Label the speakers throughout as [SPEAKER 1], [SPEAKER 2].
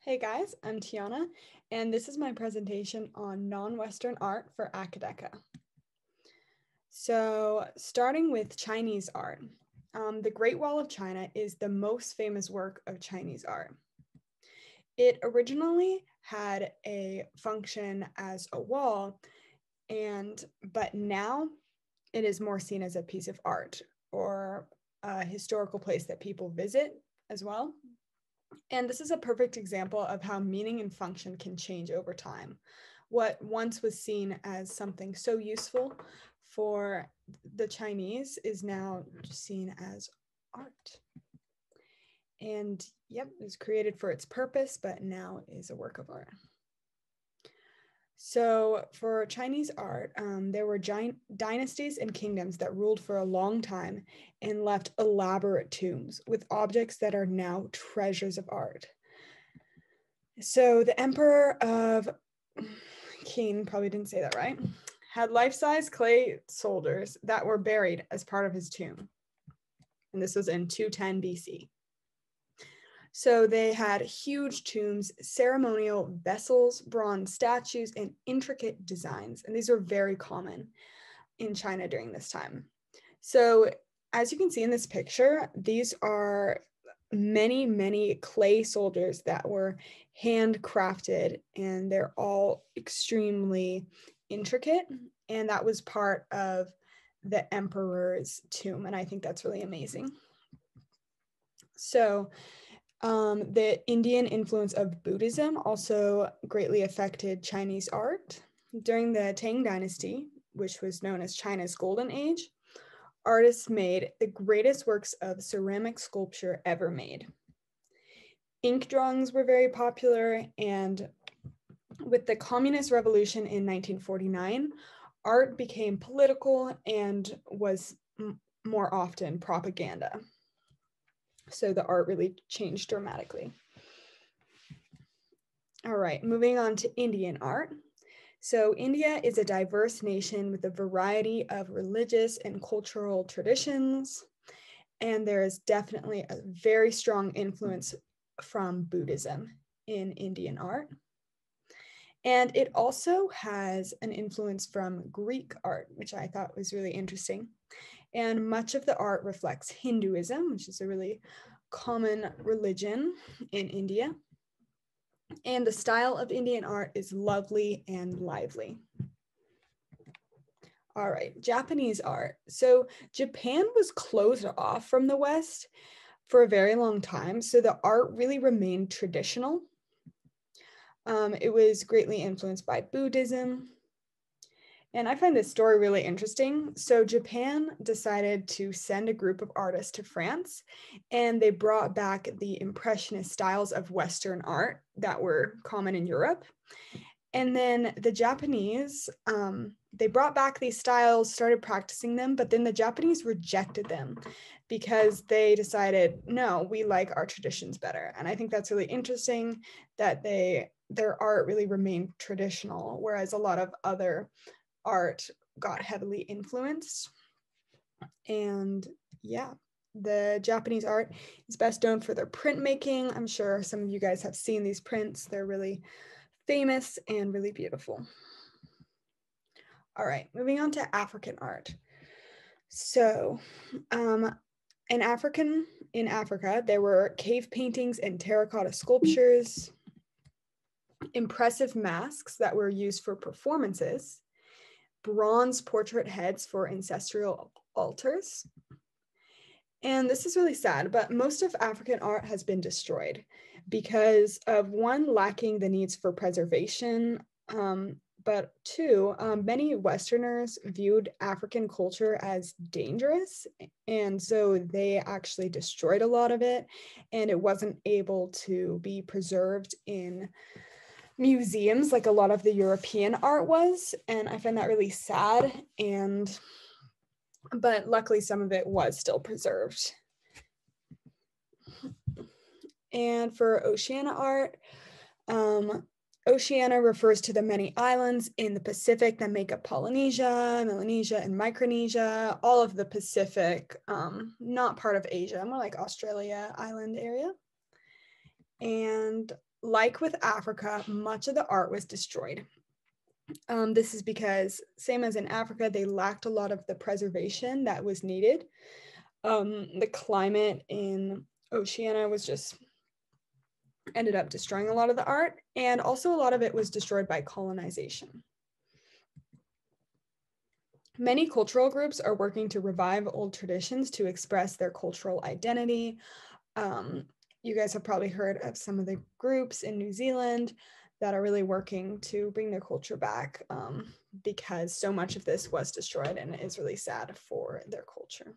[SPEAKER 1] Hey guys, I'm Tiana, and this is my presentation on non-Western art for Acadeca. So, starting with Chinese art, the Great Wall of China is the most famous work of Chinese art. It originally had a function as a wall, but now it is more seen as a piece of art or a historical place that people visit as well. And this is a perfect example of how meaning and function can change over time. What once was seen as something so useful for the Chinese is now seen as art. And yep, it was created for its purpose, but now is a work of art. So for Chinese art, there were giant dynasties and kingdoms that ruled for a long time and left elaborate tombs with objects that are now treasures of art. So the Emperor of Qin, probably didn't say that right, had life-size clay soldiers that were buried as part of his tomb. And this was in 210 BC. So they had huge tombs, ceremonial vessels, bronze statues, and intricate designs. And these were very common in China during this time. So as you can see in this picture, these are many clay soldiers that were handcrafted, and they're all extremely intricate. And that was part of the emperor's tomb. And I think that's really amazing. So the Indian influence of Buddhism also greatly affected Chinese art. During the Tang Dynasty, which was known as China's Golden Age, artists made the greatest works of ceramic sculpture ever made. Ink drawings were very popular, and with the Communist Revolution in 1949, art became political and was more often propaganda. So the art really changed dramatically. All right, moving on to Indian art. So India is a diverse nation with a variety of religious and cultural traditions, and there is definitely a very strong influence from Buddhism in Indian art. And it also has an influence from Greek art, which I thought was really interesting. And much of the art reflects Hinduism, which is a really common religion in India. And the style of Indian art is lovely and lively. All right, Japanese art. So Japan was closed off from the West for a very long time, so the art really remained traditional. It was greatly influenced by Buddhism. And I find this story really interesting. So Japan decided to send a group of artists to France, and they brought back the impressionist styles of Western art that were common in Europe. And then the Japanese, they brought back these styles, started practicing them, but then the Japanese rejected them because they decided, no, we like our traditions better. And I think that's really interesting that their art really remained traditional, whereas a lot of other art got heavily influenced. And yeah, the Japanese art is best known for their printmaking. I'm sure some of you guys have seen these prints. They're really famous and really beautiful. All right, moving on to African art. So in Africa, there were cave paintings and terracotta sculptures, impressive masks that were used for performances, bronze portrait heads for ancestral altars. And this is really sad, but most of African art has been destroyed because of one, lacking the needs for preservation, but two, many Westerners viewed African culture as dangerous. And so they actually destroyed a lot of it, and it wasn't able to be preserved in museums like a lot of the European art was. And I find that really sad. But luckily some of it was still preserved. And for Oceania art, Oceania refers to the many islands in the Pacific that make up Polynesia, Melanesia, and Micronesia, all of the Pacific, not part of Asia, more like Australia island area. And like with Africa, much of the art was destroyed. This is because, same as in Africa, they lacked a lot of the preservation that was needed. The climate in Oceania was just ended up destroying a lot of the art, and also a lot of it was destroyed by colonization. Many cultural groups are working to revive old traditions to express their cultural identity. You guys have probably heard of some of the groups in New Zealand that are really working to bring their culture back, because so much of this was destroyed, and it is really sad for their culture.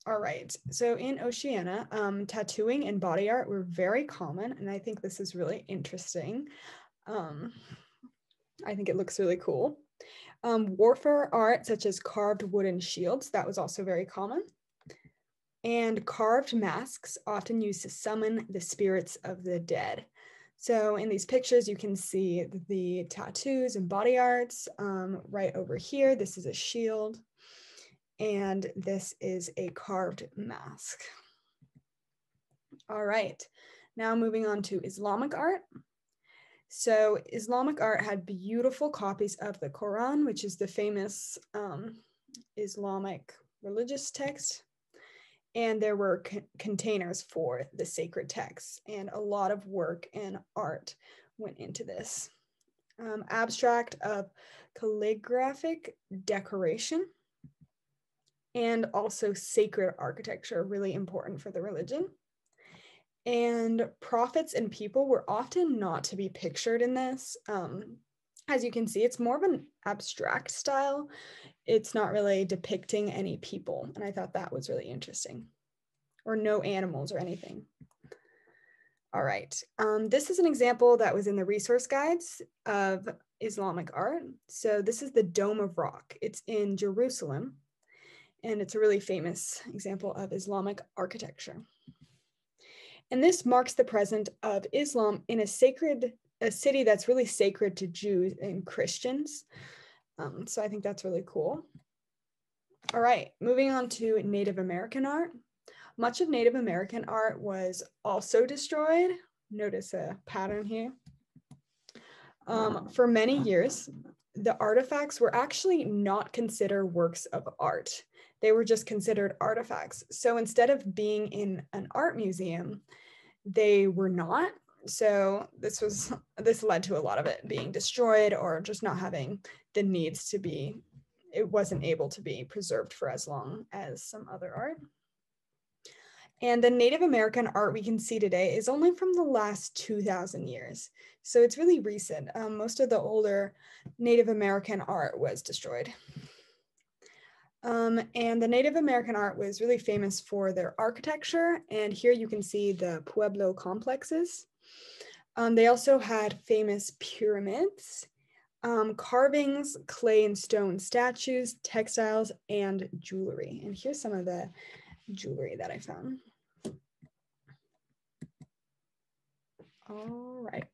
[SPEAKER 1] All right, so in Oceania, tattooing and body art were very common, and I think this is really interesting. I think it looks really cool. Warfare art, such as carved wooden shields, that was also very common. And carved masks, often used to summon the spirits of the dead. So in these pictures, you can see the tattoos and body arts. Right over here, this is a shield, and this is a carved mask. All right, now moving on to Islamic art. So Islamic art had beautiful copies of the Quran, which is the famous Islamic religious text. And there were containers for the sacred texts, and a lot of work and art went into this. Abstract of calligraphic decoration, and also sacred architecture, really important for the religion. And prophets and people were often not to be pictured in this. As you can see, it's more of an abstract style. It's not really depicting any people. And I thought that was really interesting. Or no animals or anything. All right. This is an example that was in the resource guides of Islamic art. So this is the Dome of Rock. It's in Jerusalem. And it's a really famous example of Islamic architecture. And this marks the presence of Islam in a city that's really sacred to Jews and Christians. So I think that's really cool. All right, moving on to Native American art. Much of Native American art was also destroyed. Notice a pattern here. For many years, the artifacts were actually not considered works of art. They were just considered artifacts. So instead of being in an art museum, they were not. So this led to a lot of it being destroyed or just not having the needs to be, it wasn't able to be preserved for as long as some other art. And the Native American art we can see today is only from the last 2,000 years. So it's really recent. Most of the older Native American art was destroyed. And the Native American art was really famous for their architecture. And here you can see the Pueblo complexes. They also had famous pyramids, carvings, clay and stone statues, textiles, and jewelry. And here's some of the jewelry that I found. All right.